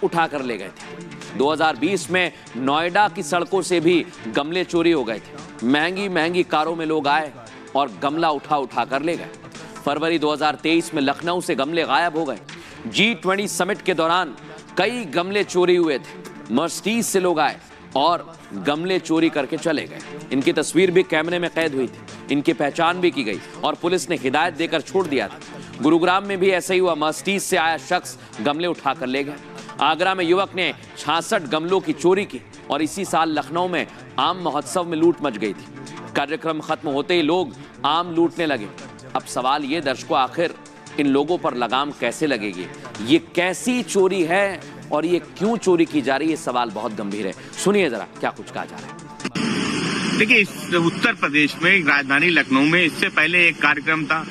उठा कर ले गए थे। 2020 में नोएडा की सड़कों से भी गमले चोरी हो गए थे। महंगी महंगी कारों में लोग आए और गमला उठा उठा कर ले गए। फरवरी 2023 में लखनऊ से गमले गायब हो गए। G20 समिट के दौरान कई गमले चोरी हुए थे। मर्सिडीज से लोग आए और गमले चोरी करके चले गए। इनकी तस्वीर भी कैमरे में कैद हुई थी, इनकी पहचान भी की गई और पुलिस ने हिदायत देकर छोड़ दिया था। गुरुग्राम में भी ऐसा ही हुआ। मर्सिडीज से आया शख्स गमले उठाकर ले गया। आगरा में युवक ने 66 गमलों की चोरी की और इसी साल लखनऊ में आम महोत्सव में लूट मच गई थी। कार्यक्रम खत्म होते ही लोग आम लूटने लगे। अब सवाल ये दर्शकों, आखिर इन लोगों पर लगाम कैसे लगेगी? ये कैसी चोरी है और ये क्यों चोरी की जा रही है? सवाल बहुत गंभीर है। सुनिए जरा क्या कुछ कहा जा रहा है। देखिए, इस उत्तर प्रदेश में राजधानी लखनऊ में इससे पहले एक कार्यक्रम था,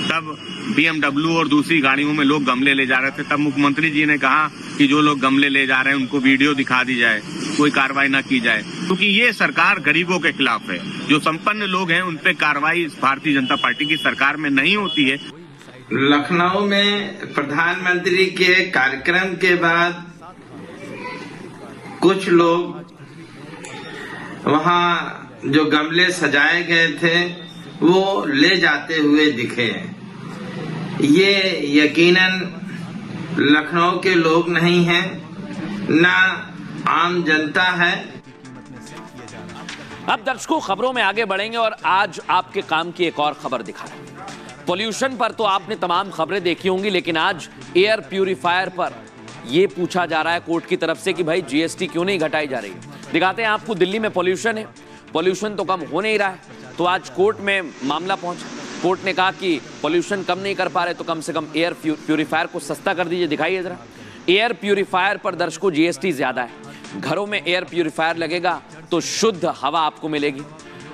तब BMW और दूसरी गाड़ियों में लोग गमले ले जा रहे थे। तब मुख्यमंत्री जी ने कहा कि जो लोग गमले ले जा रहे हैं उनको वीडियो दिखा दी जाए, कोई कार्रवाई ना की जाए, क्योंकि ये सरकार गरीबों के खिलाफ है। जो संपन्न लोग हैं उन पे कार्रवाई भारतीय जनता पार्टी की सरकार में नहीं होती है। लखनऊ में प्रधानमंत्री के कार्यक्रम के बाद कुछ लोग वहां जो गमले सजाए गए थे वो ले जाते हुए दिखे। ये यकीनन लखनऊ के लोग नहीं हैं, ना आम जनता है। अब दर्शकों खबरों में आगे बढ़ेंगे और आज आपके काम की एक और खबर दिखा रहे हैं। पोल्यूशन पर तो आपने तमाम खबरें देखी होंगी, लेकिन आज एयर प्यूरिफायर पर यह पूछा जा रहा है कोर्ट की तरफ से कि भाई जीएसटी क्यों नहीं घटाई जा रही। दिखाते हैं आपको, दिल्ली में पोल्यूशन है, पोल्यूशन तो कम हो नहीं रहा है, तो आज कोर्ट में मामला पहुंचा। कोर्ट ने कहा कि पोल्यूशन कम नहीं कर पा रहे तो कम से कम एयर प्यूरिफायर को सस्ता कर दीजिए। दिखाइए जरा, एयर प्यूरिफायर पर दर्शकों जीएसटी ज्यादा है। घरों में एयर प्यूरिफायर लगेगा तो शुद्ध हवा आपको मिलेगी,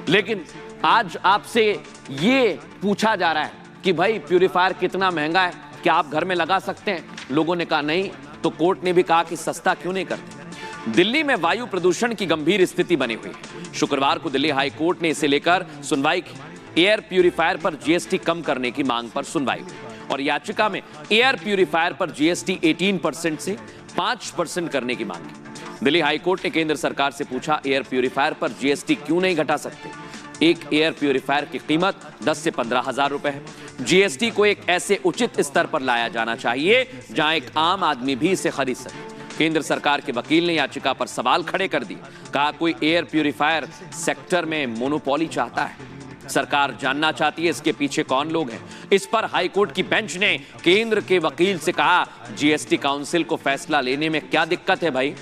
लेकिन आज आपसे ये पूछा जा रहा है कि भाई प्यूरिफायर कितना महंगा है, क्या आप घर में लगा सकते हैं? लोगों ने कहा नहीं, तो कोर्ट ने भी कहा कि सस्ता क्यों नहीं करते। दिल्ली में वायु प्रदूषण की गंभीर स्थिति बनी हुई है। शुक्रवार को दिल्ली हाई कोर्ट ने इसे लेकर सुनवाई की। एयर प्यूरिफायर पर जीएसटी कम करने की मांग पर सुनवाई हुई और याचिका में एयर प्यूरिफायर पर जीएसटी 18% से 5% करने की मांग की। दिल्ली हाई कोर्ट ने केंद्र सरकार से पूछा, एयर प्यूरिफायर पर जीएसटी क्यों नहीं घटा सकते? एक एयर प्यूरिफायर की कीमत 10 से 15 हजार रुपए है। जीएसटी को एक ऐसे उचित स्तर पर लाया जाना चाहिए जहां एक आम आदमी भी इसे खरीद सके। केंद्र सरकार के वकील ने याचिका पर सवाल खड़े कर दिए। कहा कोई एयर प्यूरिफायर सेक्टर में मोनोपोली चाहता है। सरकार जानना चाहती है इसके पीछे कौन लोग हैं। इस पर हाईकोर्ट की बेंच ने केंद्र के वकील से कहा, जीएसटी काउंसिल को फैसला लेने में क्या दिक्कत है भाई?